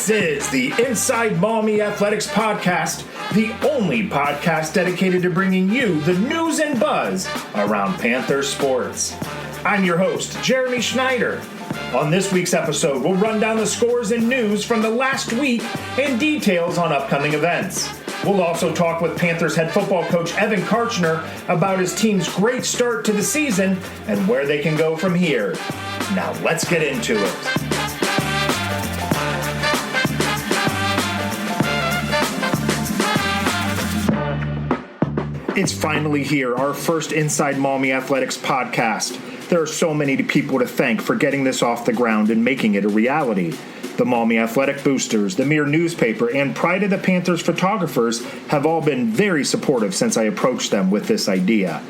This is the Inside Maumee Athletics podcast, the only podcast dedicated to bringing you the news and buzz around Panther sports. I'm your host, Jeremy Schneider. On this week's episode, we'll run down the scores and news from the last week and details on upcoming events. We'll also talk with Panthers head football coach Evan Karchner about his team's great start to the season and where they can go from here. Now let's get into it. It's finally here, our first Inside Maumee Athletics podcast. There are so many people to thank for getting this off the ground and making it a reality. The Maumee Athletic Boosters, the Mirror newspaper, and Pride of the Panthers photographers have all been very supportive since I approached them with this idea.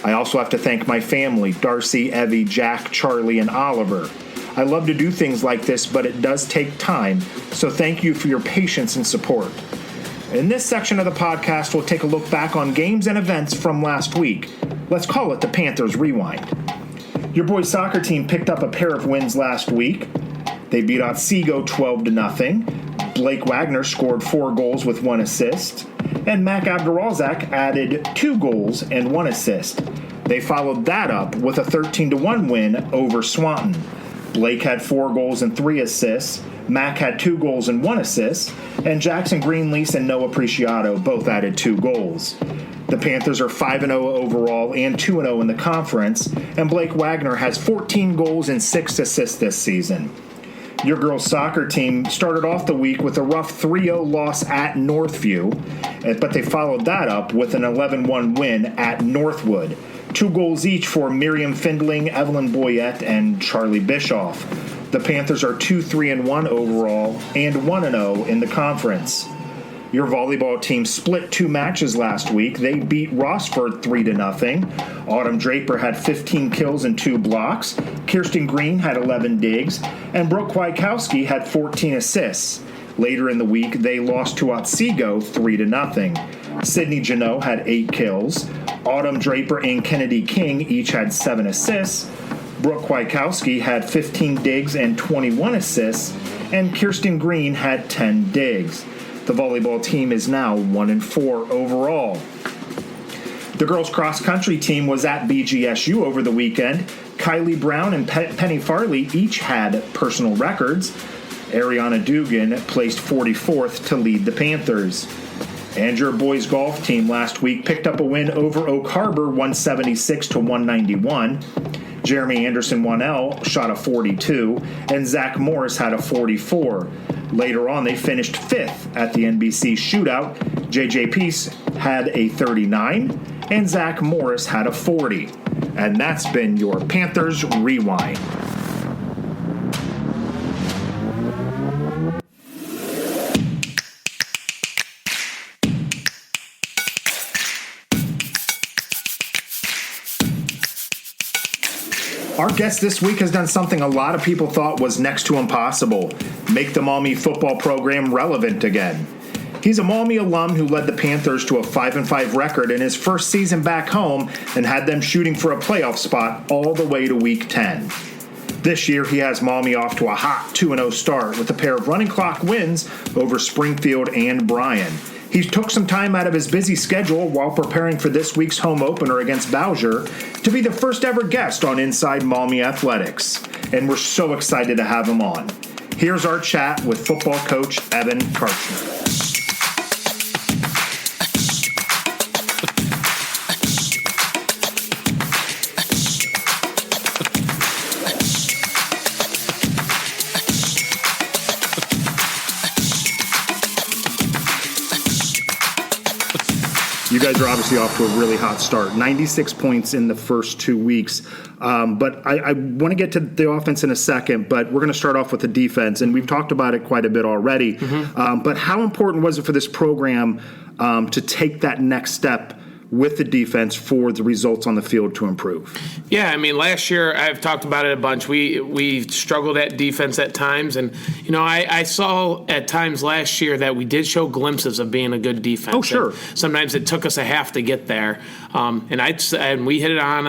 I also have to thank my family, Darcy, Evie, Jack, Charlie, and Oliver. I love to do things like this, but it does take time, so thank you for your patience and support. In this section of the podcast, we'll take a look back on games and events from last week. Let's call it the Panthers Rewind. Your boys' soccer team picked up a pair of wins last week. They beat Otsego 12-0. Blake Wagner scored 4 goals with 1 assist. And Mac Abdurazak added 2 goals and 1 assist. They followed that up with a 13-1 win over Swanton. Blake had 4 goals and 3 assists. Mac had 2 goals and 1 assist, and Jackson Greenlease and Noah Preciado both added 2 goals. The Panthers are 5-0 overall and 2-0 in the conference, and Blake Wagner has 14 goals and 6 assists this season. Your girls' soccer team started off the week with a rough 3-0 loss at Northview, but they followed that up with an 11-1 win at Northwood. 2 goals each for Miriam Findling, Evelyn Boyette, and Charlie Bischoff. The Panthers are 2-3-1 overall and 1-0 in the conference. Your volleyball team split 2 matches last week. They beat Rossford 3-0. Autumn Draper had 15 kills and 2 blocks. Kirsten Green had 11 digs. And Brooke Kwiatkowski had 14 assists. Later in the week, they lost to Otsego 3-0. Sydney Janot had 8 kills. Autumn Draper and Kennedy King each had 7 assists. Brooke Kwiatkowski had 15 digs and 21 assists, and Kirsten Green had 10 digs. The volleyball team is now 1-4 overall. The girls' cross-country team was at BGSU over the weekend. Kylie Brown and Penny Farley each had personal records. Ariana Dugan placed 44th to lead the Panthers. And your boys' golf team last week picked up a win over Oak Harbor 176-191. Jeremy Anderson-Wannell shot a 42, and Zach Morris had a 44. Later on, they finished 5th at the NBC shootout. J.J. Peace had a 39, and Zach Morris had a 40. And that's been your Panthers Rewind. Our guest this week has done something a lot of people thought was next to impossible: make the Maumee football program relevant again. He's a Maumee alum who led the Panthers to a 5-5 record in his first season back home and had them shooting for a playoff spot all the way to Week 10. This year, he has Maumee off to a hot 2-0 start with a pair of running clock wins over Springfield and Bryan. He took some time out of his busy schedule while preparing for this week's home opener against Bowsher to be the first ever guest on Inside Maumee Athletics, and we're so excited to have him on. Here's our chat with football coach Evan Karchner. You guys are obviously off to a really hot start. 96 points in the first 2 weeks. But I want to get to the offense in a second, but we're going to start off with the defense. And we've talked about it quite a bit already. But how important was it for this program to take that next step with the defense for the results on the field to improve? Yeah, I mean, last year, I've talked about it a bunch. We struggled at defense at times. And, I saw at times last year that we did show glimpses of being a good defense. Oh, sure. And sometimes it took us a half to get there. And we hit it on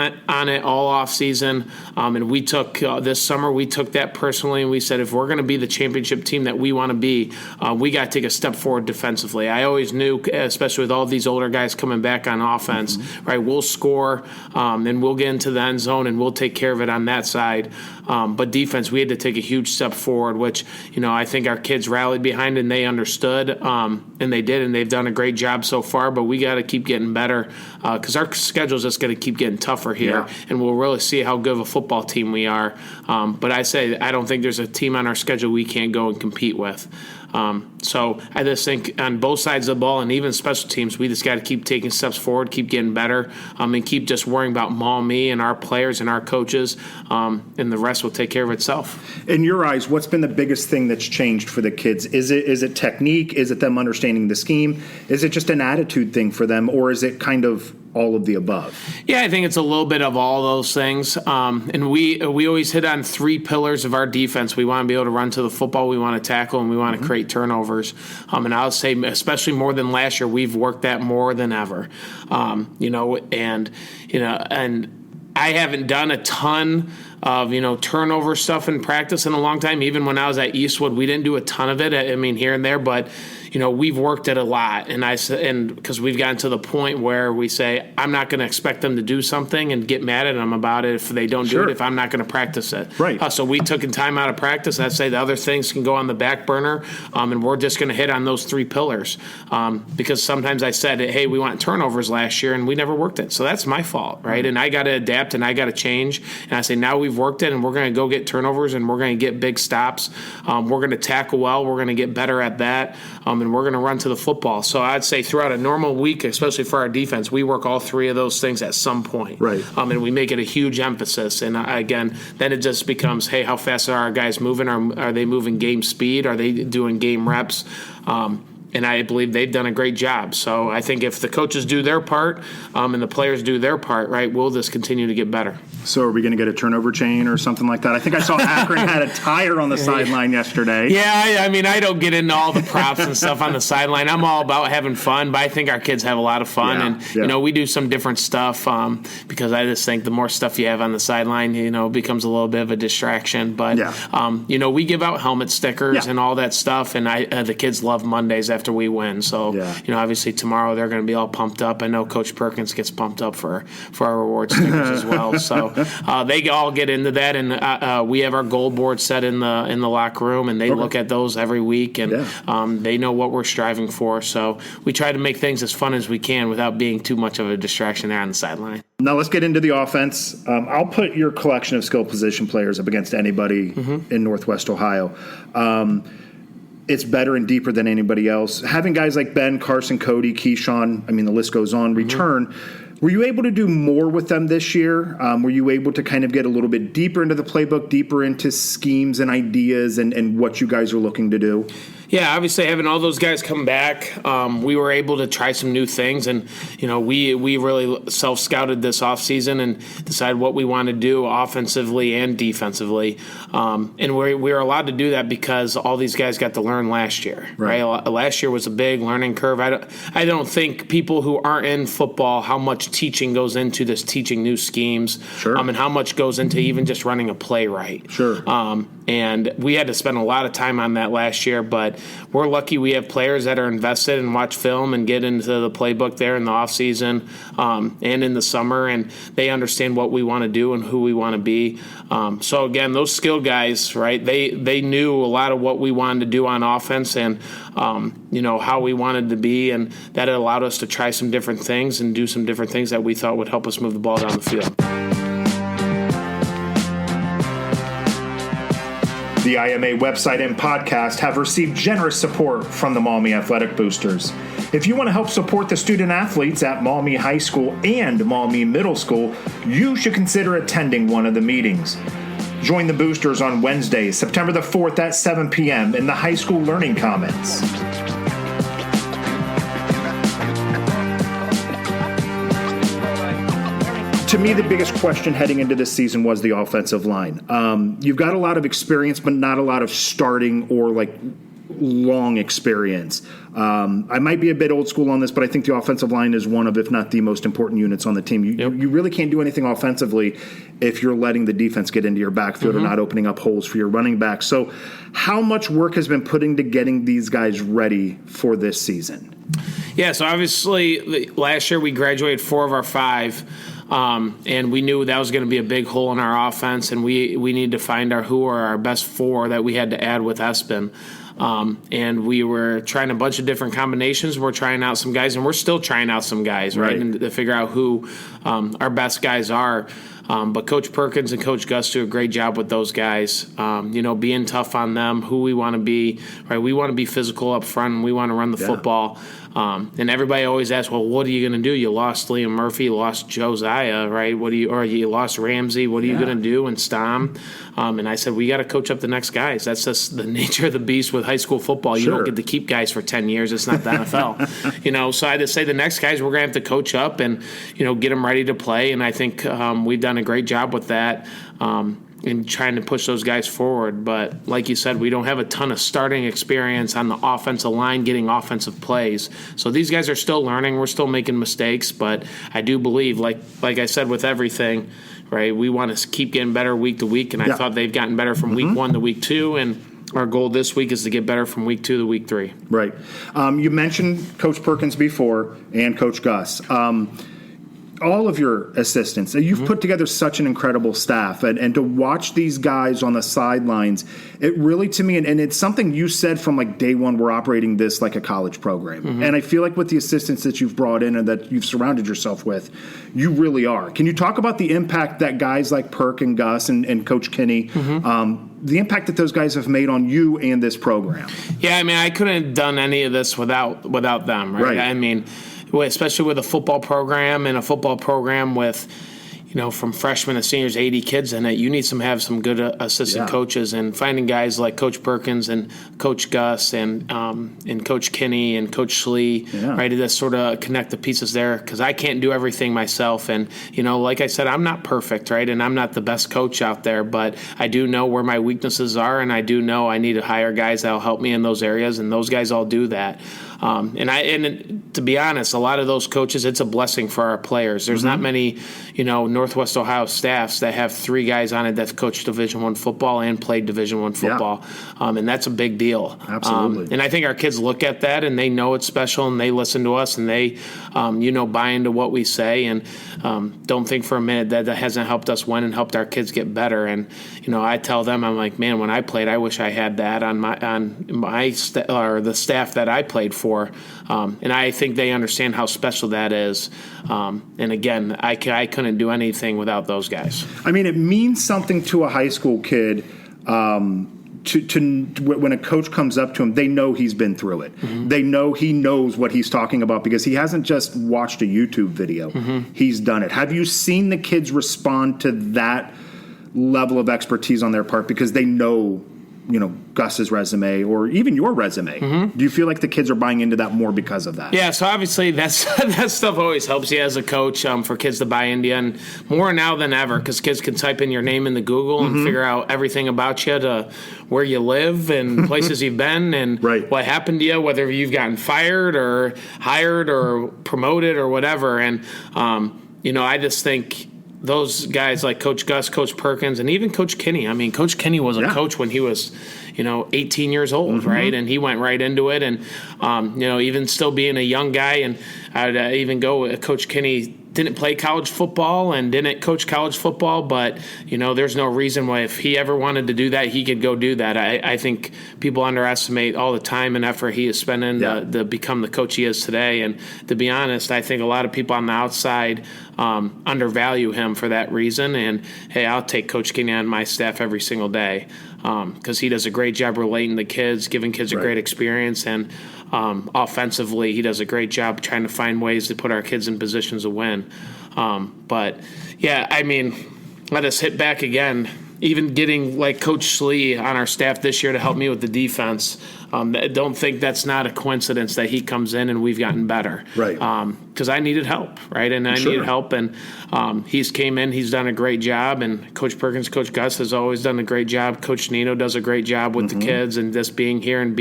it all off season. And we took this summer, we took that personally, and we said, if we're going to be the championship team that we want to be, we got to take a step forward defensively. I always knew, especially with all these older guys coming back on offense, right, we'll score and we'll get into the end zone and we'll take care of it on that side. But defense, we had to take a huge step forward, which, I think our kids rallied behind and they understood, and they did, and they've done a great job so far, but we got to keep getting better because our schedule is just going to keep getting tougher here, and we'll really see how good of a football team we are. But I don't think there's a team on our schedule we can't go and compete with. So I just think on both sides of the ball and even special teams, we just got to keep taking steps forward, keep getting better, and keep just worrying about Maumee and our players and our coaches, and the rest will take care of itself. In your eyes, what's been the biggest thing that's changed for the kids? Is it technique? Is it them understanding the scheme? Is it just an attitude thing for them, or is it kind of all of the above? Yeah, I think it's a little bit of all those things. And we always hit on three pillars of our defense. We want to be able to run to the football, we want to tackle, and we want to create turnovers. And I would say, especially more than last year, we've worked that more than ever. And I haven't done a ton of turnover stuff in practice in a long time. Even when I was at Eastwood, we didn't do a ton of it. I mean, here and there, but we've worked it a lot, and because we've gotten to the point where we say, I'm not going to expect them to do something and get mad at them about it if they don't do it, if I'm not going to practice it. Right. So we took time out of practice. I'd say the other things can go on the back burner, and we're just going to hit on those three pillars. Because sometimes I said, hey, we want turnovers last year, and we never worked it. So that's my fault, right? Mm-hmm. And I got to adapt, and I got to change. And I say, now we've worked it, and we're going to go get turnovers, and we're going to get big stops. We're going to tackle well. We're going to get better at that. And we're going to run to the football. So I'd say throughout a normal week, especially for our defense, we work all three of those things at some point. Right. And we make it a huge emphasis. And again, then it just becomes, hey, how fast are our guys moving? Are they moving game speed? Are they doing game reps? And I believe they've done a great job. So I think if the coaches do their part and the players do their part, right, we'll just continue to get better. So are we going to get a turnover chain or something like that? I think I saw Akron had a tire on the sideline yesterday. Yeah, I mean, I don't get into all the props and stuff on the sideline. I'm all about having fun, but I think our kids have a lot of fun. We do some different stuff because I just think the more stuff you have on the sideline, becomes a little bit of a distraction. But, we give out helmet stickers and all that stuff, and the kids love Mondays after we win. So, obviously tomorrow they're going to be all pumped up. I know Coach Perkins gets pumped up for our reward stickers as well. So they all get into that, and we have our goal board set in the locker room, and they look at those every week, and they know what we're striving for. So we try to make things as fun as we can without being too much of a distraction there on the sideline. Now let's get into the offense. I'll put your collection of skill position players up against anybody in Northwest Ohio. It's better and deeper than anybody else. Having guys like Ben, Carson, Cody, Keyshawn, the list goes on, return. Were you able to do more with them this year? Were you able to kind of get a little bit deeper into the playbook, deeper into schemes and ideas and what you guys are looking to do? Yeah, obviously having all those guys come back, we were able to try some new things, and we really self-scouted this offseason and decided what we want to do offensively and defensively, and we were allowed to do that because all these guys got to learn last year. Right? Last year was a big learning curve. I don't think people who aren't in football how much teaching goes into this teaching new schemes, and how much goes into even just running a play right. And we had to spend a lot of time on that last year, but we're lucky we have players that are invested and watch film and get into the playbook there in the offseason and in the summer, and they understand what we want to do and who we want to be. So, again, those skilled guys, right, they knew a lot of what we wanted to do on offense and, how we wanted to be, and that allowed us to try some different things and do some different things that we thought would help us move the ball down the field. The IMA website and podcast have received generous support from the Maumee Athletic Boosters. If you want to help support the student athletes at Maumee High School and Maumee Middle School, you should consider attending one of the meetings. Join the Boosters on Wednesday, September the 4th at 7 p.m. in the High School Learning Commons. To me, the biggest question heading into this season was the offensive line. You've got a lot of experience, but not a lot of starting or long experience. I might be a bit old school on this, but I think the offensive line is one of, if not the most important units on the team. You really can't do anything offensively if you're letting the defense get into your backfield or not opening up holes for your running back. So how much work has been put into getting these guys ready for this season? Yeah, so obviously last year we graduated 4 of our 5. And we knew that was going to be a big hole in our offense, and we needed to find who are our best 4 that we had to add with Espen. And we were trying a bunch of different combinations. We're trying out some guys, and we're still trying out some guys, right? And to figure out who our best guys are. But Coach Perkins and Coach Gus do a great job with those guys, being tough on them, who we want to be, right? We want to be physical up front, and we want to run the football. And everybody always asks, well, what are you going to do? You lost Liam Murphy, you lost Josiah, right? You lost Ramsey. What are you going to do? And Stom. And I said, we got to coach up the next guys. That's just the nature of the beast with high school football. You don't get to keep guys for 10 years. It's not the NFL. So I had to say the next guys we're going to have to coach up and, get them ready to play. And I think we've done a great job with that. In trying to push those guys forward. But like you said, we don't have a ton of starting experience on the offensive line getting offensive plays. So these guys are still learning. We're still making mistakes. But I do believe, like I said with everything, right, we want to keep getting better week to week. And I thought they've gotten better from week 1 to week 2. And our goal this week is to get better from week 2 to week 3. Right. You mentioned Coach Perkins before and Coach Gus. All of your assistants, you've put together such an incredible staff, and to watch these guys on the sidelines, it really, to me, and it's something you said from day one, we're operating this like a college program. And I feel like with the assistants that you've brought in and that you've surrounded yourself with, you really are. Can you talk about the impact that guys like Perk and Gus and Coach Kinney, the impact that those guys have made on you and this program? Yeah, I couldn't have done any of this without them, right? Especially with a football program with, from freshmen to seniors, 80 kids in it, you need to have some good assistant coaches, and finding guys like Coach Perkins and Coach Gus and Coach Kinney and Coach Schlee, right, to just sort of connect the pieces there, because I can't do everything myself. And, like I said, I'm not perfect, right, and I'm not the best coach out there, but I do know where my weaknesses are, and I do know I need to hire guys that will help me in those areas, and those guys all do that. And to be honest, a lot of those coaches, it's a blessing for our players. There's not many, Northwest Ohio staffs that have 3 guys on it that coached Division I football and played Division I football, and that's a big deal. Absolutely. And I think our kids look at that and they know it's special, and they listen to us, and they, buy into what we say, and don't think for a minute that hasn't helped us win and helped our kids get better. And I tell them, I'm like, man, when I played, I wish I had that on my or the staff that I played for. And I think they understand how special that is. And again, I couldn't do anything without those guys. It means something to a high school kid when a coach comes up to him, they know he's been through it. They know he knows what he's talking about, because he hasn't just watched a YouTube video. He's done it. Have you seen the kids respond to that level of expertise on their part because they know Gus's resume or even your resume? Do you feel like the kids are buying into that more because of that? Yeah, so obviously that stuff always helps you as a coach, for kids to buy into you, and more now than ever, because kids can type in your name in the Google and figure out everything about you, to where you live and places you've been and what happened to you, whether you've gotten fired or hired or promoted or whatever. And I just think those guys like Coach Gus, Coach Perkins, and even Coach Kinney. Coach Kinney was a coach when he was, 18 years old, right? And he went right into it. And, even still being a young guy, and I'd even go, Coach Kinney didn't play college football and didn't coach college football, but, there's no reason why if he ever wanted to do that, he could go do that. I think people underestimate all the time and effort he is spending to become the coach he is today. And to be honest, I think a lot of people on the outside undervalue him for that reason. And, hey, I'll take Coach Kinney on my staff every single day, because he does a great job relating to kids, giving kids a great experience, and offensively, he does a great job trying to find ways to put our kids in positions to win. But, yeah, let us hit back again. even getting like Coach Slee on our staff this year to help me with the defense. I don't think that's not a coincidence that he comes in and we've gotten better. Right. Because I needed help, right? And I needed help, and he's came in. He's done a great job, and Coach Perkins, Coach Gus has always done a great job. Coach Nino does a great job with the kids, and just being here and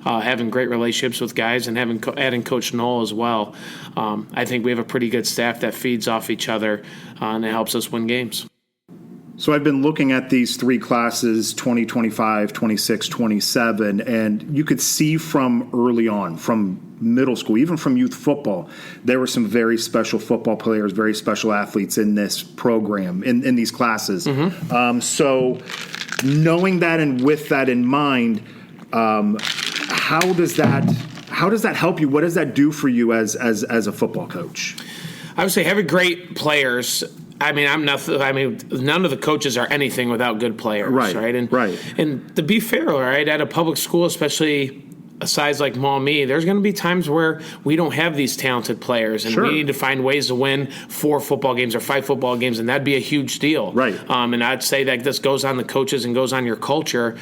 having great relationships with guys, and adding Coach Knoll as well. I think we have a pretty good staff that feeds off each other, and it helps us win games. So I've been looking at these three classes, 2025, 26, 27, and you could see from early on, from middle school, even from youth football, there were some very special football players, very special athletes in this program, in these classes. So knowing that and with that in mind, how does that help you? What does that do for you as a football coach? I would say having great players. I mean, none of the coaches are anything without good players, right? And to be fair, right, at a public school, especially a size like Maumee, there's going to be times where we don't have these talented players, and we need to find ways to win 4 football games or 5 football games, and that'd be a huge deal, right? And I'd say that this goes on the coaches and goes on your culture.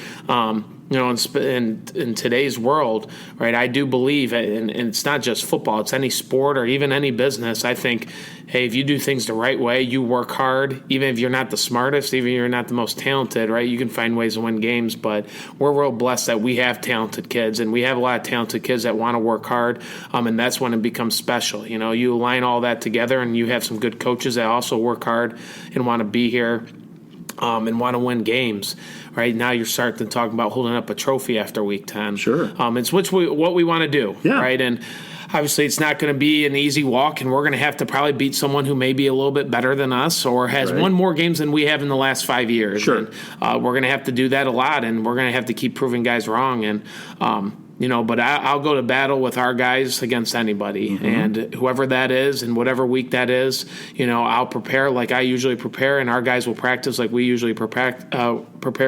In today's world, right, I do believe, and it's not just football, it's any sport or even any business. I think, hey, if you do things the right way, you work hard, even if you're not the smartest, even if you're not the most talented, right, you can find ways to win games. But we're real blessed that we have talented kids, and we have a lot of talented kids that want to work hard, and that's when it becomes special. You align all that together, and you have some good coaches that also work hard and want to be here. And want to win games, right? Now you're starting to talk about holding up a trophy after week 10. Sure. It's what we want to do, right? And obviously it's not going to be an easy walk, and we're going to have to probably beat someone who may be a little bit better than us or has won more games than we have in the last 5 years. Sure. And, we're going to have to do that a lot, and we're going to have to keep proving guys wrong. And but I'll go to battle with our guys against anybody, and whoever that is, and whatever week that is, I'll prepare like I usually prepare, and our guys will practice like we usually prepare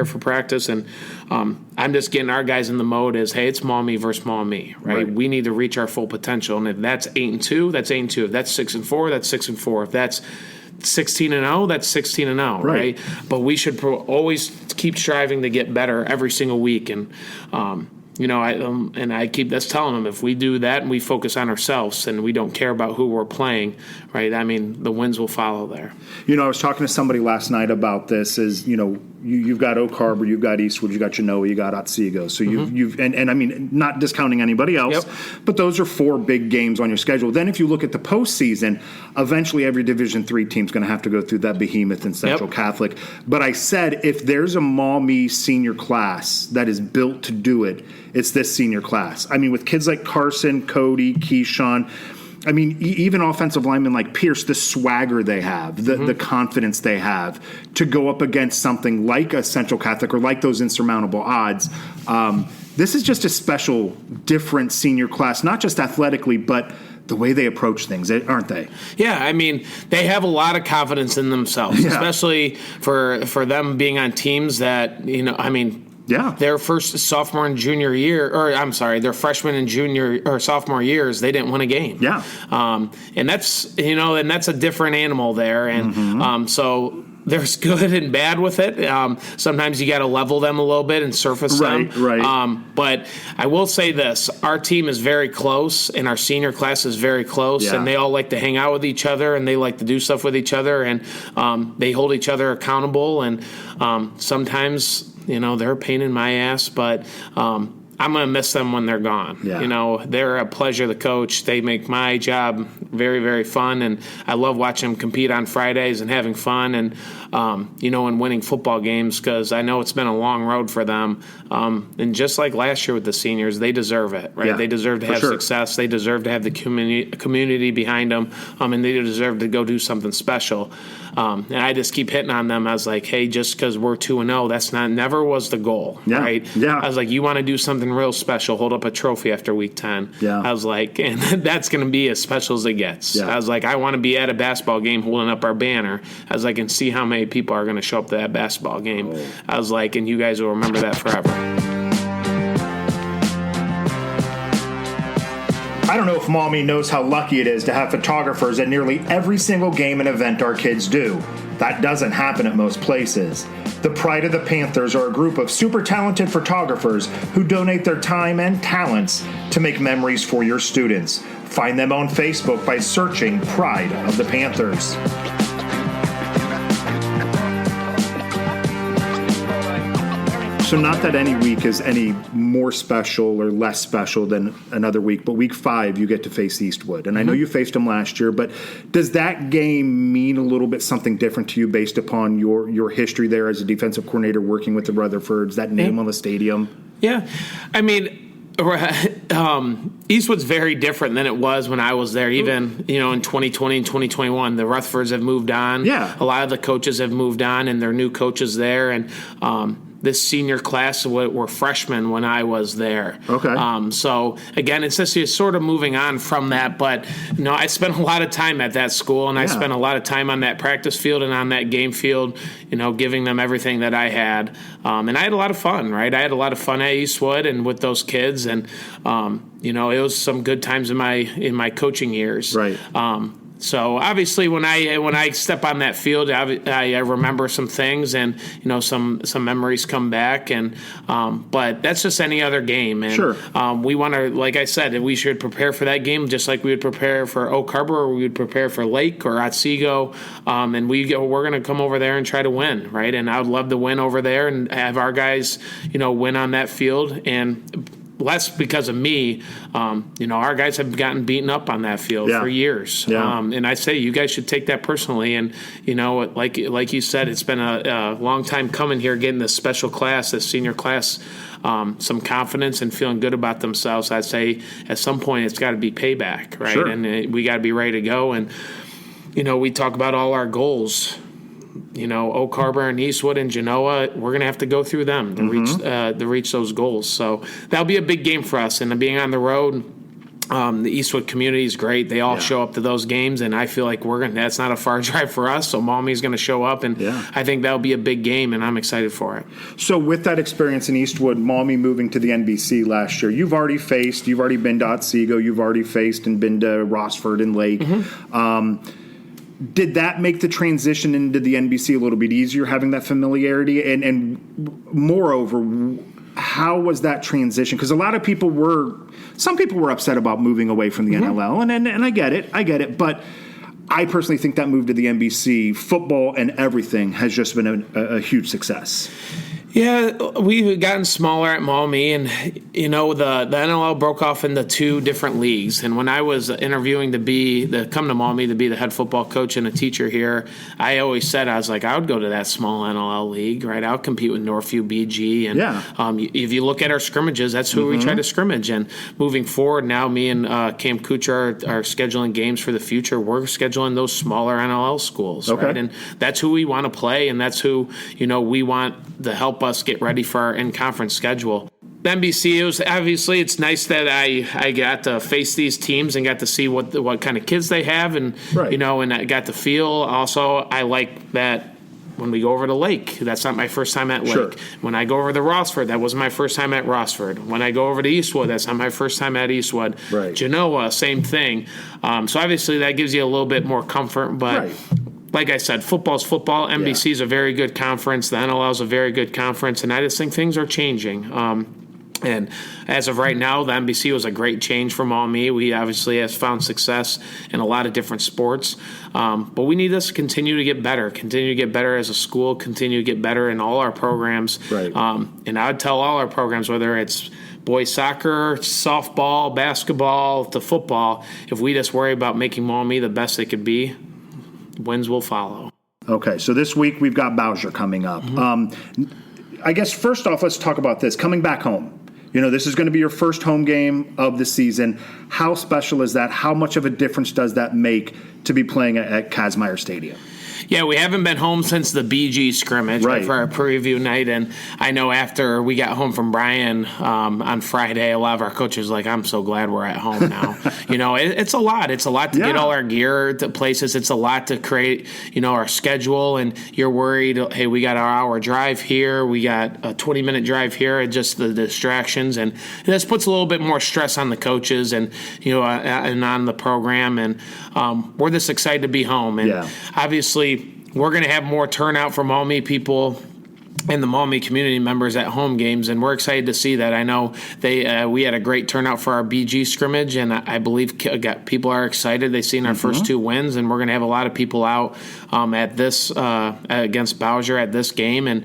for practice. And I'm just getting our guys in the mode as, hey, it's Maumee versus Maumee, right? We need to reach our full potential, and if that's 8-2, that's 8-2. If that's 6-4, that's 6-4. If that's 16-0, that's 16-0, right? But we should always keep striving to get better every single week, and I keep this telling them, if we do that and we focus on ourselves and we don't care about who we're playing, right, I mean, the wins will follow there. I was talking to somebody last night about this, you've got Oak Harbor, you've got Eastwood, you've got Genoa, you got Otsego. So you've I mean, not discounting anybody else, but those are 4 big games on your schedule. Then if you look at the postseason, eventually every Division III team's going to have to go through that behemoth in Central Catholic. But I said, if there's a Maumee senior class that is built to do it, it's this senior class. I mean, with kids like Carson, Cody, Keyshawn, I mean, even offensive linemen like Pierce, the swagger they have, the confidence they have to go up against something like a Central Catholic or like those insurmountable odds. This is just a special, different senior class, not just athletically, but the way they approach things, aren't they? Yeah, I mean, they have a lot of confidence in themselves, especially for them being on teams that, their first sophomore and junior year, or I'm sorry, their freshman and junior or sophomore years, they didn't win a game. Yeah. And that's a different animal there. And so there's good and bad with it. Sometimes you got to level them a little bit and surface them. Right. But I will say this: our team is very close, and our senior class is very close, and they all like to hang out with each other, and they like to do stuff with each other, and they hold each other accountable. And sometimes, they're a pain in my ass, but I'm going to miss them when they're gone. Yeah. They're a pleasure to coach. They make my job very, very fun, and I love watching them compete on Fridays and having fun and, and winning football games, because I know it's been a long road for them. And just like last year with the seniors, they deserve it, right? Yeah, they deserve to have success. They deserve to have the community behind them, and they deserve to go do something special. And I just keep hitting on them. I was like, hey, just because we're 2-0, that's never was the goal, right? Yeah. I was like, you want to do something real special, hold up a trophy after week 10. Yeah. I was like, and that's going to be as special as it gets. Yeah. I was like, I want to be at a basketball game holding up our banner. I was like, and see how many people are going to show up to that basketball game. Oh. I was like, and you guys will remember that forever. I don't know if Maumee knows how lucky it is to have photographers at nearly every single game and event our kids do. That doesn't happen at most places. The pride of the Panthers are a group of super talented photographers who donate their time and talents to make memories for your students. Find them on Facebook by searching Pride of the Panthers. So not that any week is any more special or less special than another week, but week 5 you get to face Eastwood. And I know you faced them last year, but does that game mean a little bit something different to you based upon your history there as a defensive coordinator working with the Rutherfords, that name on the stadium? Yeah. I mean, Eastwood's very different than it was when I was there. Even, in 2020 and 2021, the Rutherfords have moved on. Yeah. A lot of the coaches have moved on, and they're new coaches there. And this senior class were freshmen when I was there. Okay. So, again, it's just you're sort of moving on from that. But, I spent a lot of time at that school, and I spent a lot of time on that practice field and on that game field, giving them everything that I had. And I had a lot of fun, right? I had a lot of fun at Eastwood and with those kids. And, it was some good times in my coaching years. Right. So obviously, when I step on that field, I remember some things, and some memories come back, and but that's just any other game. And sure. We want to, like I said, we should prepare for that game just like we would prepare for Oak Harbor, or we would prepare for Lake or Otsego, and we're going to come over there and try to win, right? And I would love to win over there and have our guys, win on that field. And less because of me, our guys have gotten beaten up on that field for years. Yeah. And I say you guys should take that personally. And, like you said, it's been a long time coming here, getting this special class, this senior class, some confidence and feeling good about themselves. I'd say at some point it's got to be payback, right? Sure. And we got to be ready to go. And, we talk about all our goals. Oak Harbor and Eastwood and Genoa, we're going to have to go through them to reach those goals. So that'll be a big game for us. And being on the road, the Eastwood community is great. They all show up to those games, and I feel like that's not a far drive for us. So Maumee's going to show up, and I think that'll be a big game, and I'm excited for it. So with that experience in Eastwood, Maumee moving to the NBC last year, you've already been to Otsego, you've already faced and been to Rossford and Lake. Did that make the transition into the NBC a little bit easier, having that familiarity? And moreover, how was that transition? Because some people were upset about moving away from the NLL, and I get it. But I personally think that move to the NBC, football and everything, has just been a huge success. Yeah, we've gotten smaller at Maumee, and the NLL broke off into 2 different leagues. And when I was interviewing to come to Maumee to be the head football coach and a teacher here, I always said I was like, I would go to that small NLL league, right? I would compete with Northview BG, and if you look at our scrimmages, that's who we try to scrimmage. And moving forward, now me and Cam Kuchar are scheduling games for the future. We're scheduling those smaller NLL schools, right? And that's who we want to play, and that's who we want to help us get ready for our in-conference schedule. The NBC, it's nice that I got to face these teams and got to see what kind of kids they have, and and I got to feel. Also, I like that when we go over to Lake, that's not my first time at Lake. Sure. When I go over to Rossford, that wasn't my first time at Rossford. When I go over to Eastwood, that's not my first time at Eastwood. Right. Genoa, same thing. So obviously that gives you a little bit more comfort, but like I said, football's football. NBC is a very good conference. The NLL is a very good conference, and I just think things are changing. And as of right now, the NBC was a great change for Maumee. We obviously have found success in a lot of different sports, but we need to continue to get better as a school, continue to get better in all our programs. Right. And I would tell all our programs, whether it's boys soccer, softball, basketball, to football, if we just worry about making Maumee the best it could be, wins will follow. Okay, so this week we've got Bowser coming up. I guess first off, let's talk about this. Coming back home. This is going to be your first home game of the season. How special is that? How much of a difference does that make to be playing at Kazmaier Stadium? Yeah, we haven't been home since the BG scrimmage for our preview night, and I know after we got home from Brian on Friday, a lot of our coaches were like, I'm so glad we're at home now. It's a lot. It's a lot to get all our gear to places. It's a lot to create, our schedule, and you're worried, hey, we got our hour drive here, we got a 20-minute drive here, and just the distractions, and this puts a little bit more stress on the coaches and, and on the program, and we're just excited to be home, and obviously we're going to have more turnout from Maumee people and the Maumee community members at home games, and we're excited to see that. I know we had a great turnout for our BG scrimmage, and I believe people are excited. They've seen our first 2 wins, and we're going to have a lot of people out at this against Bowser at this game, and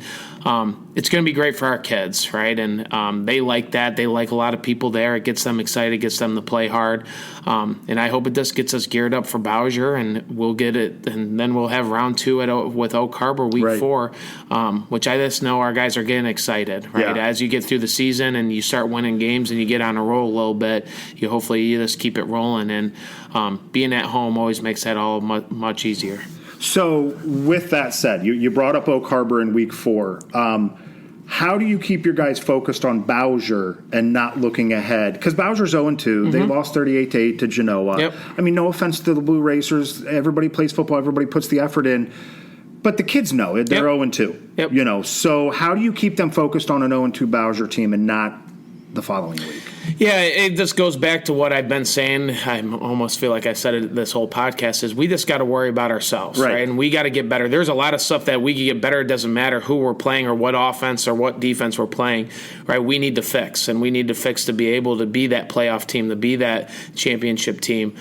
it's going to be great for our kids, right? And they like that. They like a lot of people there. It gets them excited, gets them to play hard. And I hope it just gets us geared up for Bowser, and we'll get it. And then we'll have round 2 with Oak Harbor week 4, which I just know our guys are getting excited, right? As you get through the season and you start winning games and you get on a roll a little bit, hopefully you just keep it rolling. And being at home always makes that all much easier. So with that said, you brought up Oak Harbor in week 4. How do you keep your guys focused on Bowser and not looking ahead? Because Bowser's 0-2. They lost 38-8 to Genoa. Yep. I mean, no offense to the Blue Racers. Everybody plays football. Everybody puts the effort in. But the kids know it. They're 0-2. Yep. So how do you keep them focused on an 0-2 Bowser team and not the following week? Yeah, it just goes back to what I've been saying. I almost feel like I said it this whole podcast is we just got to worry about ourselves, right? And we got to get better. There's a lot of stuff that we can get better. It doesn't matter who we're playing or what offense or what defense we're playing, right? We need to fix, and we need to fix to be able to be that playoff team, to be that championship team.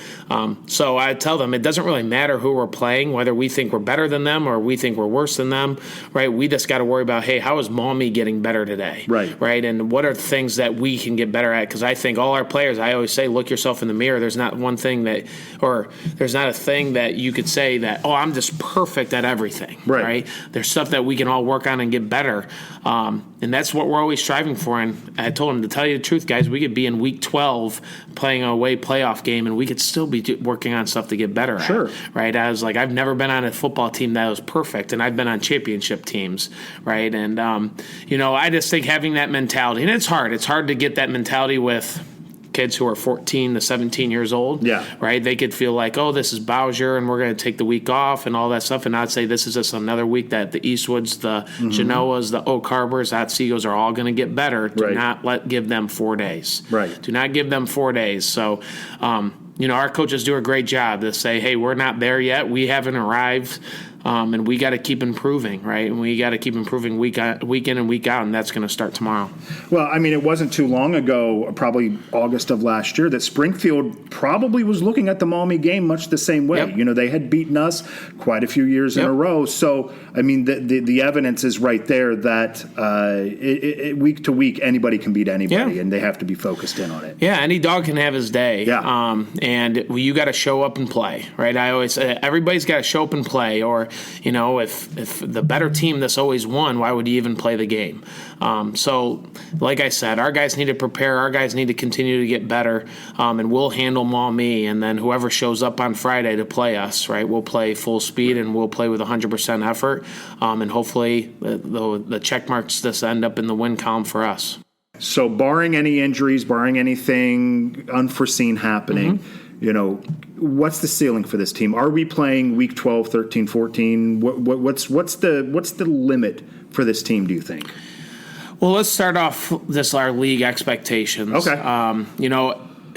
So I tell them it doesn't really matter who we're playing, whether we think we're better than them or we think we're worse than them, right? We just got to worry about, hey, how is Maumee getting better today, right? And what are things that we can get better at? Because I think all our players, I always say, look yourself in the mirror. There's not one thing that, or there's not a thing that you could say that, oh, I'm just perfect at everything, right? There's stuff that we can all work on and get better. And that's what we're always striving for. And I told him, to tell you the truth, guys, we could be in week 12 playing a away playoff game, and we could still be working on stuff to get better at, right? I was like, I've never been on a football team that was perfect, and I've been on championship teams, right? And, I just think having that mentality, and it's hard. It's hard to get that mentality with kids who are 14 to 17 years old, right? They could feel like, oh, this is Bowser, and we're going to take the week off and all that stuff, and I'd say this is just another week that the Eastwoods, the Genoas, the Oak Harbors, that Seagulls are all going to get better. Do not give them 4 days. Do not give them 4 days. So, our coaches do a great job to say, hey, we're not there yet. We haven't arrived. And we got to keep improving, right? And we got to keep improving week in and week out, and that's going to start tomorrow. Well, I mean, it wasn't too long ago, probably August of last year, that Springfield probably was looking at the Maumee game much the same way. They had beaten us quite a few years in a row. So, I mean, the evidence is right there that week to week, anybody can beat anybody, and they have to be focused in on it. Yeah, any dog can have his day. And you got to show up and play, right? I always say everybody's got to show up and play, or if the better team that's always won, why would you even play the game? So, like I said, our guys need to prepare. Our guys need to continue to get better, and we'll handle Maumee. And then whoever shows up on Friday to play us, right, we'll play full speed and we'll play with 100% effort. And hopefully the check marks just end up in the win column for us. So, barring any injuries, barring anything unforeseen happening, what's the ceiling for this team? Are we playing week 12, 13, 14? What's the limit for this team, do you think? Well, let's start off our league expectations. Okay.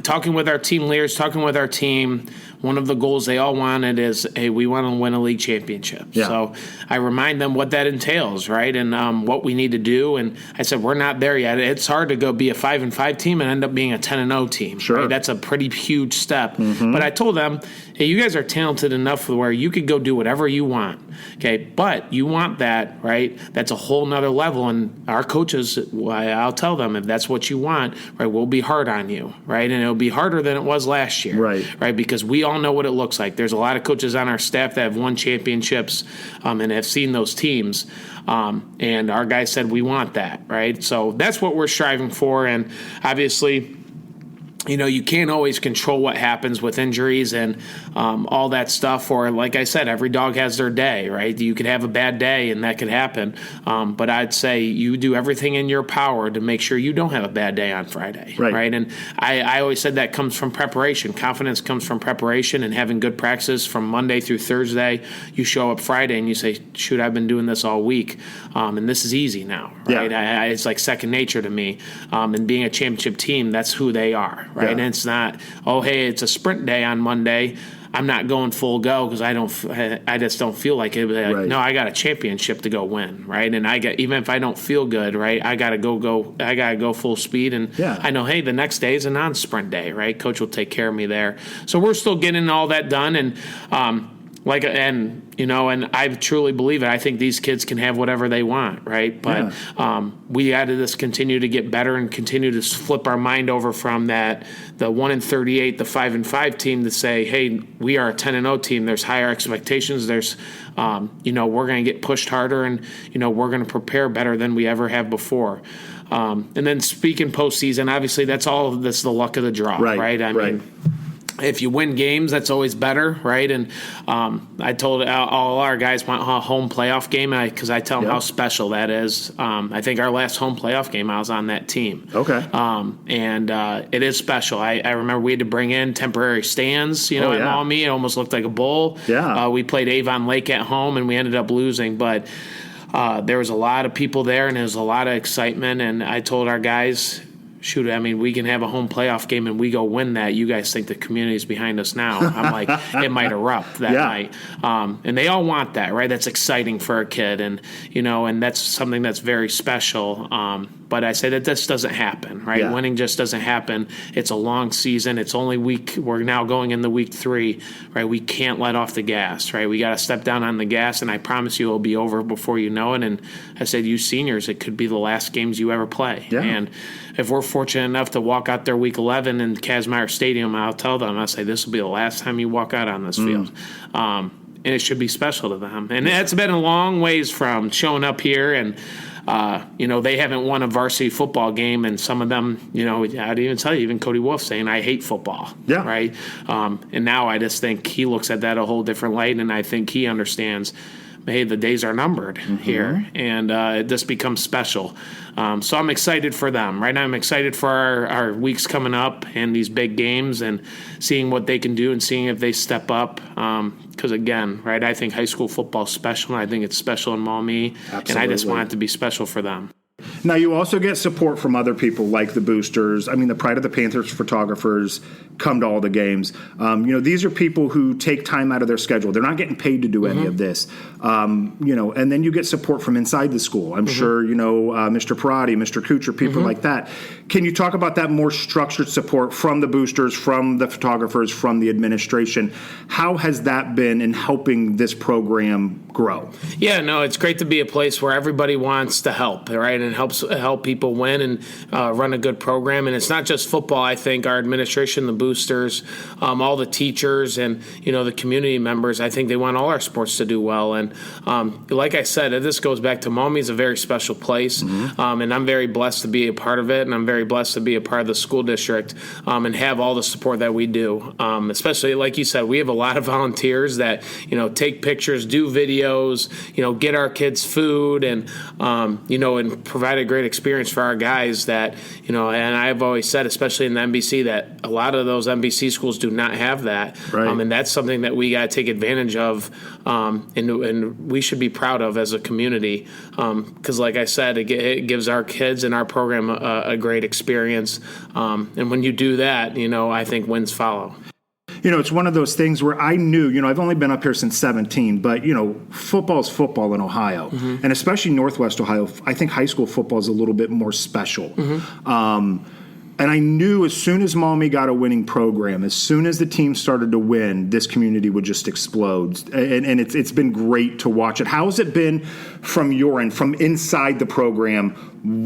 Talking with our team leaders, talking with our team, one of the goals they all wanted is, hey, we want to win a league championship. So I remind them what that entails, right, and what we need to do. And I said, we're not there yet. It's hard to go be a 5-5 team and end up being a 10-0 team. Right? That's a pretty huge step. But I told them, hey, you guys are talented enough where you could go do whatever you want. Okay, but you want that, right? That's a whole nother level. And our coaches, I'll tell them, if that's what you want, right, we'll be hard on you, right? And it'll be harder than it was last year, right? Because we all know what it looks like. There's a lot of coaches on our staff that have won championships and have seen those teams. And our guys said we want that, right? So that's what we're striving for. And obviously, you can't always control what happens with injuries and all that stuff. Or like I said, every dog has their day, right? You could have a bad day and that could happen. But I'd say you do everything in your power to make sure you don't have a bad day on Friday, right? And I always said that comes from preparation. Confidence comes from preparation and having good practices from Monday through Thursday. You show up Friday and you say, shoot, I've been doing this all week. And this is easy now, right? Yeah. It's like second nature to me. And being a championship team, that's who they are. Right, and it's not, oh, hey, it's a sprint day on Monday. I'm not going full go because I just don't feel like it. No, I got a championship to go win, right? And even if I don't feel good, right, I gotta go full speed. And I know, hey, the next day is a non-sprint day, right? Coach will take care of me there. So we're still getting all that done, and and I truly believe it. I think these kids can have whatever they want, right? But we got to just continue to get better and continue to flip our mind over from the 1-38, the 5-5 team to say, hey, we are a 10-0 team. There's higher expectations. There's, we're going to get pushed harder, and we're going to prepare better than we ever have before. And then speaking postseason, obviously that's the luck of the draw, right? I mean, if you win games, that's always better, right? And I told all our guys want a home playoff game because I tell them how special that is. I think our last home playoff game, I was on that team. Okay. And it is special. I remember we had to bring in temporary stands, at Maumee. It almost looked like a bowl. Yeah. We played Avon Lake at home, and we ended up losing. But there was a lot of people there, and there was a lot of excitement. And I told our guys, shoot, I mean, we can have a home playoff game and we go win that. You guys think the community's behind us now. I'm like, it might erupt that night. And they all want that, right? That's exciting for a kid. And, and that's something that's very special. But I say that this doesn't happen, right? Yeah. Winning just doesn't happen. It's a long season. It's only we're now going into week 3, right? We can't let off the gas, right? We got to step down on the gas, and I promise you it'll be over before you know it. And I said, you seniors, it could be the last games you ever play. Yeah. And if we're fortunate enough to walk out there week 11 in Kazmaier Stadium, I'll tell them, I'll say, this will be the last time you walk out on this field. And it should be special to them. And that's been a long ways from showing up here and they haven't won a varsity football game, and some of them, I'd even tell you, even Cody Wolf saying, I hate football, right? And now I just think he looks at that a whole different light, and I think he understands, hey, the days are numbered here, and it just becomes special. So I'm excited for them. Right now I'm excited for our weeks coming up and these big games and seeing what they can do and seeing if they step up. Because, again, right, I think high school football is special, and I think it's special in Maumee, and I just want it to be special for them. Now, you also get support from other people like the boosters. I mean, the Pride of the Panthers photographers come to all the games. These are people who take time out of their schedule. They're not getting paid to do any of this. And then you get support from inside the school. I'm sure, Mr. Parati, Mr. Kuchar, people like that. Can you talk about that more structured support from the boosters, from the photographers, from the administration? How has that been in helping this program grow? Yeah, no, it's great to be a place where everybody wants to help, right, and help people win and run a good program. And it's not just football. I think our administration, the boosters, all the teachers, and the community members, I think they want all our sports to do well. And like I said, this goes back to Maumee is a very special place, and I'm very blessed to be a part of it, and I'm very blessed to be a part of the school district and have all the support that we do. Especially, like you said, we have a lot of volunteers that take pictures, do videos, get our kids food, and and provide a great experience for our guys that, and I've always said, especially in the MBC, that a lot of those MBC schools do not have that. Right. And that's something that we got to take advantage of and we should be proud of as a community. Because like I said, it gives our kids and our program a great experience. And when you do that, I think wins follow. It's one of those things where I knew, I've only been up here since 17, but, football's football in Ohio. And especially Northwest Ohio, I think high school football is a little bit more special. And I knew as soon as Maumee got a winning program, as soon as the team started to win, this community would just explode. And it's been great to watch it. How has it been from your end, from inside the program,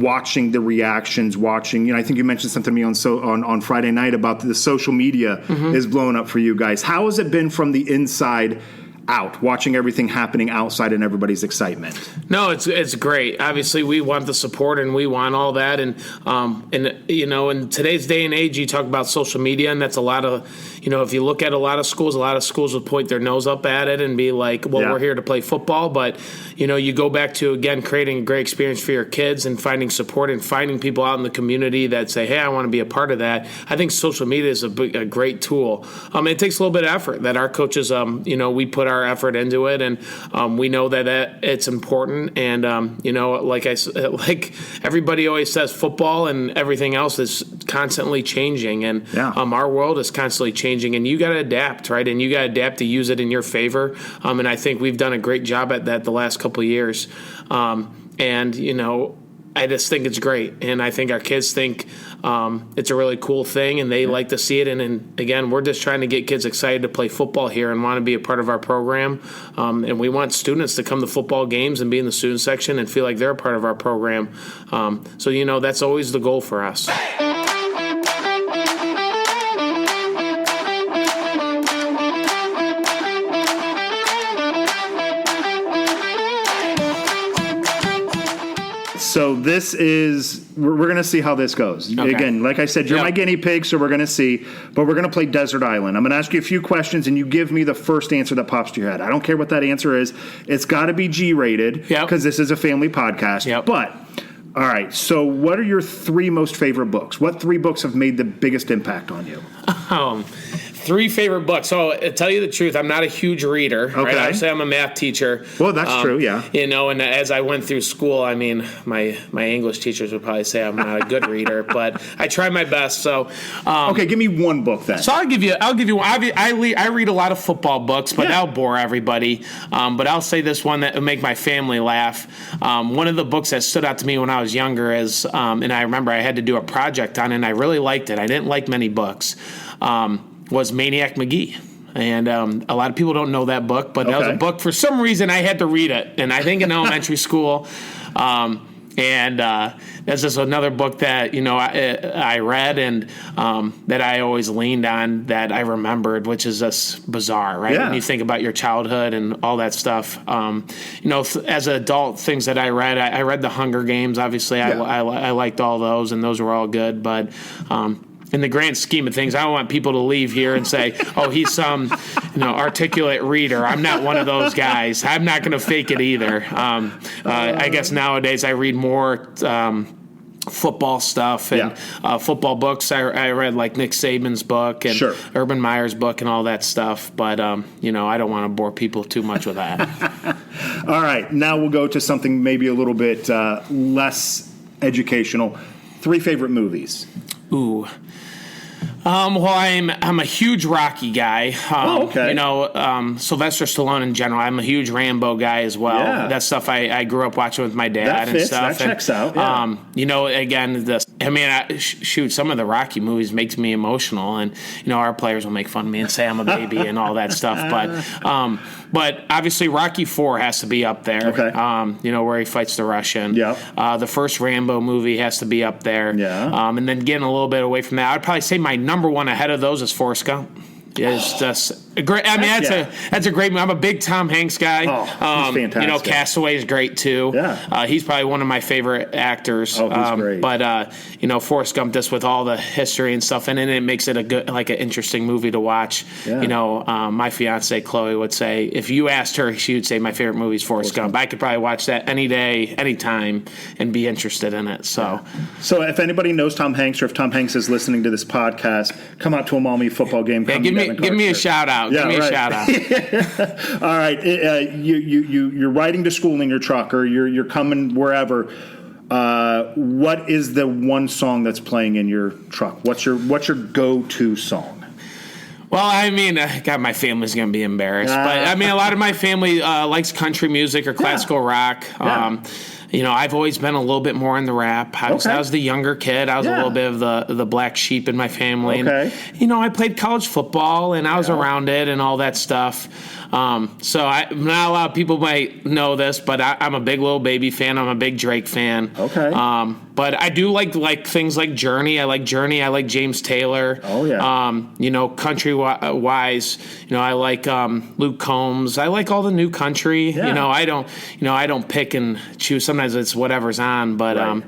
watching the reactions, watching, I think you mentioned something to me on Friday night about the social media is blowing up for you guys. How has it been from the inside out, watching everything happening outside and everybody's excitement? No, it's great. Obviously, we want the support and we want all that. And in today's day and age, you talk about social media, and that's a lot of, if you look at a lot of schools will point their nose up at it and be like, well, we're here to play football. But, you go back to, again, creating a great experience for your kids and finding support and finding people out in the community that say, hey, I want to be a part of that. I think social media is a great tool. It takes a little bit of effort that our coaches, we put our effort into it, and we know that it's important. And, like everybody always says, football and everything else is constantly changing. And our world is constantly changing, and you got to adapt, right? And you got to adapt to use it in your favor. And I think we've done a great job at that the last couple of years. I just think it's great, and I think our kids think it's a really cool thing, and they like to see it. And again, we're just trying to get kids excited to play football here and want to be a part of our program. And we want students to come to football games and be in the student section and feel like they're a part of our program. So that's always the goal for us. So we're going to see how this goes. Okay. Again, like I said, you're my guinea pig, so we're going to see. But we're going to play Desert Island. I'm going to ask you a few questions, and you give me the first answer that pops to your head. I don't care what that answer is. It's got to be G-rated because this is a family podcast. Yep. But, all right, so what are your 3 most favorite books? What 3 books have made the biggest impact on you? 3 favorite books. So, to tell you the truth, I'm not a huge reader. Okay. Right? I would say I'm a math teacher. Well, that's true, yeah. And as I went through school, I mean, my English teachers would probably say I'm not a good reader, but I try my best. So, okay, give me one book then. So I'll give you one. I read a lot of football books, but that'll bore everybody. But I'll say this one that will make my family laugh. One of the books that stood out to me when I was younger is, and I remember I had to do a project on it, and I really liked it. I didn't like many books. Was Maniac McGee. And a lot of people don't know that book, but that was a book, for some reason, I had to read it. And I think in elementary school. And that's just another book that, I read and that I always leaned on that I remembered, which is just bizarre, right? Yeah. When you think about your childhood and all that stuff. As an adult, things that I read The Hunger Games, obviously. I liked all those, and those were all good. But in the grand scheme of things, I don't want people to leave here and say, oh, he's some articulate reader. I'm not one of those guys. I'm not going to fake it either. I guess nowadays I read more football stuff and football books. I read like Nick Saban's book and Urban Meyer's book and all that stuff. But, I don't want to bore people too much with that. All right. Now we'll go to something maybe a little bit less educational. 3 favorite movies. Ooh. Well, I'm a huge Rocky guy. Sylvester Stallone in general. I'm a huge Rambo guy as well. Yeah. That stuff I grew up watching with my dad and stuff. That checks out. Yeah. Again, some of the Rocky movies makes me emotional, and our players will make fun of me and say I'm a baby and all that stuff. But obviously Rocky IV has to be up there. Okay. Where he fights the Russian. Yeah. The first Rambo movie has to be up there. Yeah. And then getting a little bit away from that, I'd probably say my number one ahead of those is Forrest Gump. It's just a great. I mean, that's a great movie. I'm a big Tom Hanks guy. Oh, he's fantastic. Castaway is great too. Yeah. He's probably one of my favorite actors. Oh, he's great. But Forrest Gump, just with all the history and stuff, and then it makes it a good, an interesting movie to watch. Yeah. My fiance Chloe would say, if you asked her, she would say my favorite movie is Forrest Gump. I could probably watch that any day, anytime, and be interested in it. So, if anybody knows Tom Hanks, or if Tom Hanks is listening to this podcast, come out to a Maumee football game. Give me a shout out. Give me a shout out. All right, you're riding to school in your truck, or you're coming wherever. What is the one song that's playing in your truck? What's your go-to song? Well, I mean, God, my family's going to be embarrassed, but I mean, a lot of my family likes country music or classical rock. I've always been a little bit more in the rap. I was the younger kid. I was a little bit of the black sheep in my family. Okay. And, I played college football, and I was around it and all that stuff. So not a lot of people might know this, but I'm a big Lil Baby fan. I'm a big Drake fan. Okay. But I do like things like Journey. I like Journey. I like James Taylor. Oh, yeah. Country wise, I like Luke Combs. I like all the new country. Yeah. I don't pick and choose. Sometimes it's whatever's on, but Right.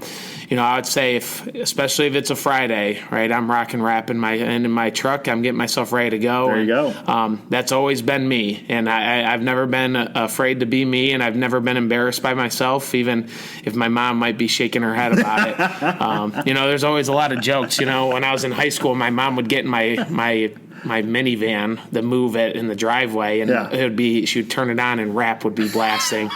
I would say especially if it's a Friday, right? I'm rocking rap in my truck. I'm getting myself ready to go. There you go. That's always been me, and I've never been afraid to be me, and I've never been embarrassed by myself, even if my mom might be shaking her head about it. There's always a lot of jokes. When I was in high school, my mom would get in my minivan, the Move It in the driveway, and she would turn it on and rap would be blasting,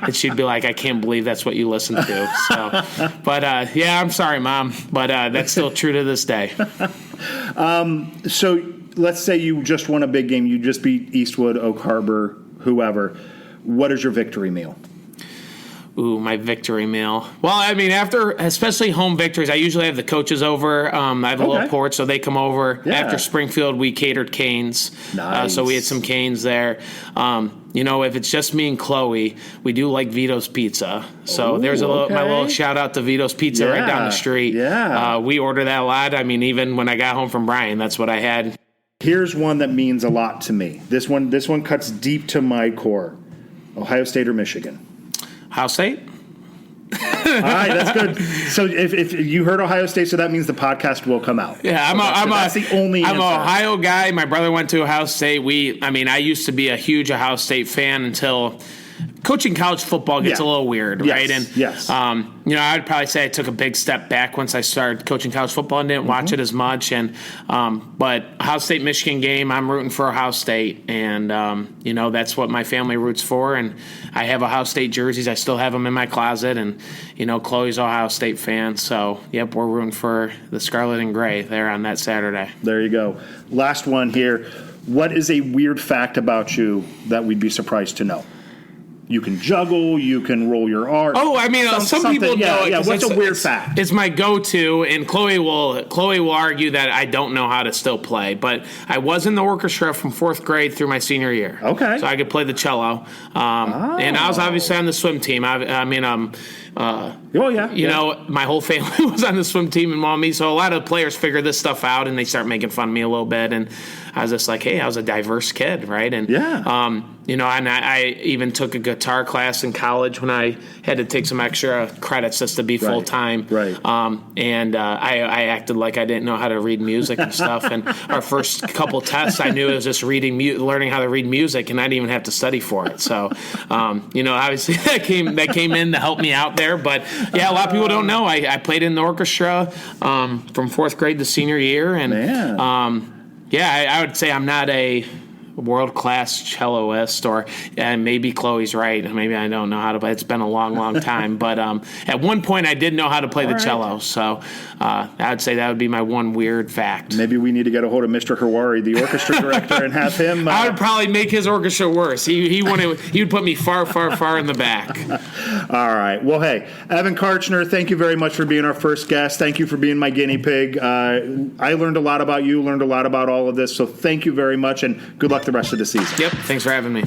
and she'd be like, "I can't believe that's what you listen to." So, but I'm sorry, Mom, but that's still true to this day. So let's say you just won a big game. You just beat Eastwood, Oak Harbor, whoever. What is your victory meal? Ooh, my victory meal. Well, after, especially home victories, I usually have the coaches over. I have a little porch, so they come over. Yeah. After Springfield, we catered canes. Nice. So we had some canes there. If it's just me and Chloe, we do like Vito's Pizza. So there's my little shout out to Vito's Pizza right down the street. Yeah. We order that a lot. Even when I got home from Brian, that's what I had. Here's one that means a lot to me. This one cuts deep to my core. Ohio State or Michigan? Ohio State? All right, that's good. So if you heard Ohio State, so that means the podcast will come out. Yeah, that's the only answer. I'm an Ohio guy. My brother went to Ohio State. I used to be a huge Ohio State fan until coaching college football gets a little weird, right? And I would probably say I took a big step back once I started coaching college football and didn't watch it as much. And but Ohio State Michigan game, I'm rooting for Ohio State, and that's what my family roots for. And I have Ohio State jerseys. I still have them in my closet, and Chloe's an Ohio State fan. So yep, we're rooting for the Scarlet and Gray there on that Saturday. There you go. Last one here. What is a weird fact about you that we'd be surprised to know? You can juggle. You can roll your R. Oh, some people know it. Yeah, what's a weird fact? It's my go-to, and Chloe will argue that I don't know how to still play, but I was in the orchestra from 4th grade through my senior year. Okay. So I could play the cello, and I was obviously on the swim team. My whole family was on the swim team in Maumee, so a lot of players figure this stuff out, and they start making fun of me a little bit, and I was just like, hey, I was a diverse kid, right? And and I even took a guitar class in college when I had to take some extra credits just to be full time. Right. I acted like I didn't know how to read music and stuff. And our first couple tests, I knew it was just learning how to read music, and I didn't even have to study for it. So, obviously that came in to help me out there. But yeah, a lot of people don't know. I played in the orchestra from 4th grade to senior year, and I would say I'm not a world-class celloist, or maybe Chloe's right. Maybe I don't know how to play. It's been a long, long time. But at one point, I did know how to play the cello. So I would say that would be my one weird fact. Maybe we need to get a hold of Mr. Hawari, the orchestra director, and have him. I would probably make his orchestra worse. He would put me far, far, far in the back. All right. Well, hey, Evan Karchner, thank you very much for being our first guest. Thank you for being my guinea pig. I learned a lot about you, learned a lot about all of this. So thank you very much, and good luck the rest of the season. Yep. Thanks for having me.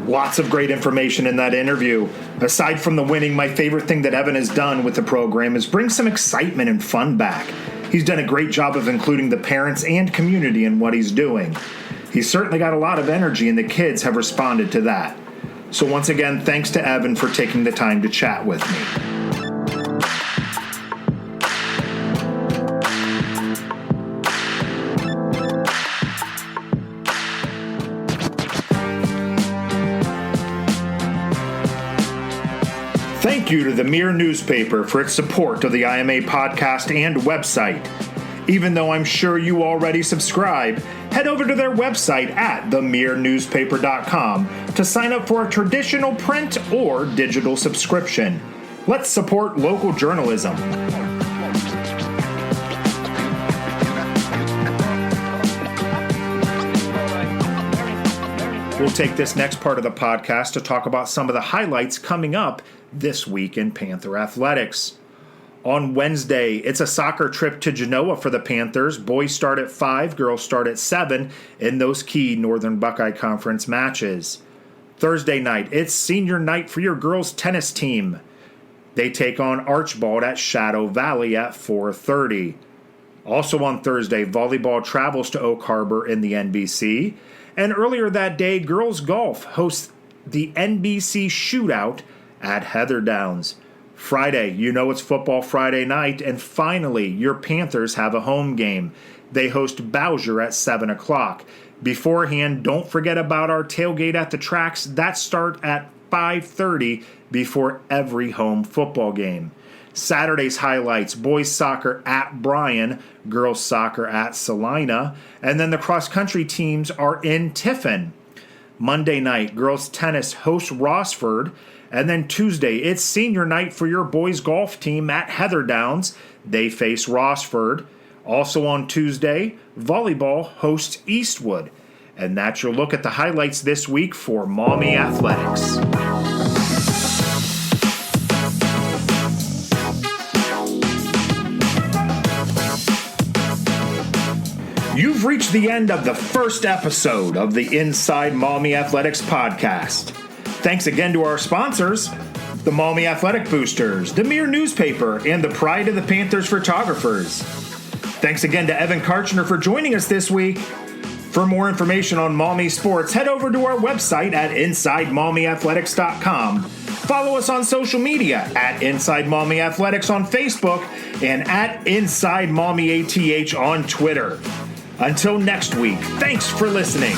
Lots of great information in that interview. Aside from the winning, my favorite thing that Evan has done with the program is bring some excitement and fun back. He's done a great job of including the parents and community in what he's doing. He's certainly got a lot of energy, and the kids have responded to that. So once again, thanks to Evan for taking the time to chat with me. Thank you to the Mirror newspaper for its support of the IMA podcast and website. Even though I'm sure you already subscribe, head over to their website at themirnewspaper.com to sign up for a traditional print or digital subscription. Let's support local journalism. We'll take this next part of the podcast to talk about some of the highlights coming up this week in Panther athletics. On Wednesday, it's a soccer trip to Genoa for the Panthers. Boys start at 5, girls start at 7 in those key Northern Buckeye Conference matches. Thursday night, it's senior night for your girls' tennis team. They take on Archibald at Shadow Valley at 4:30. Also on Thursday, volleyball travels to Oak Harbor in the NBC. And earlier that day, girls golf hosts the NBC Shootout at Heather Downs. Friday, you know it's Football Friday night, and finally, your Panthers have a home game. They host Bowser at 7 o'clock. Beforehand, don't forget about our tailgate at the tracks. That start at 5:30 before every home football game. Saturday's highlights, boys soccer at Bryan, girls soccer at Salina, and then the cross-country teams are in Tiffin. Monday night, girls tennis hosts Rossford, and then Tuesday, it's senior night for your boys golf team at Heather Downs. They face Rossford. Also on Tuesday, volleyball hosts Eastwood. And that's your look at the highlights this week for Maumee Athletics. You've reached the end of the first episode of the Inside Maumee Athletics podcast. Thanks again to our sponsors, the Maumee Athletic Boosters, the Mere Newspaper, and the Pride of the Panthers photographers. Thanks again to Evan Karchner for joining us this week. For more information on Maumee sports, head over to our website at InsideMaumeeAthletics.com. Follow us on social media at Inside Maumee Athletics on Facebook and at Inside Maumee ATH on Twitter. Until next week, thanks for listening.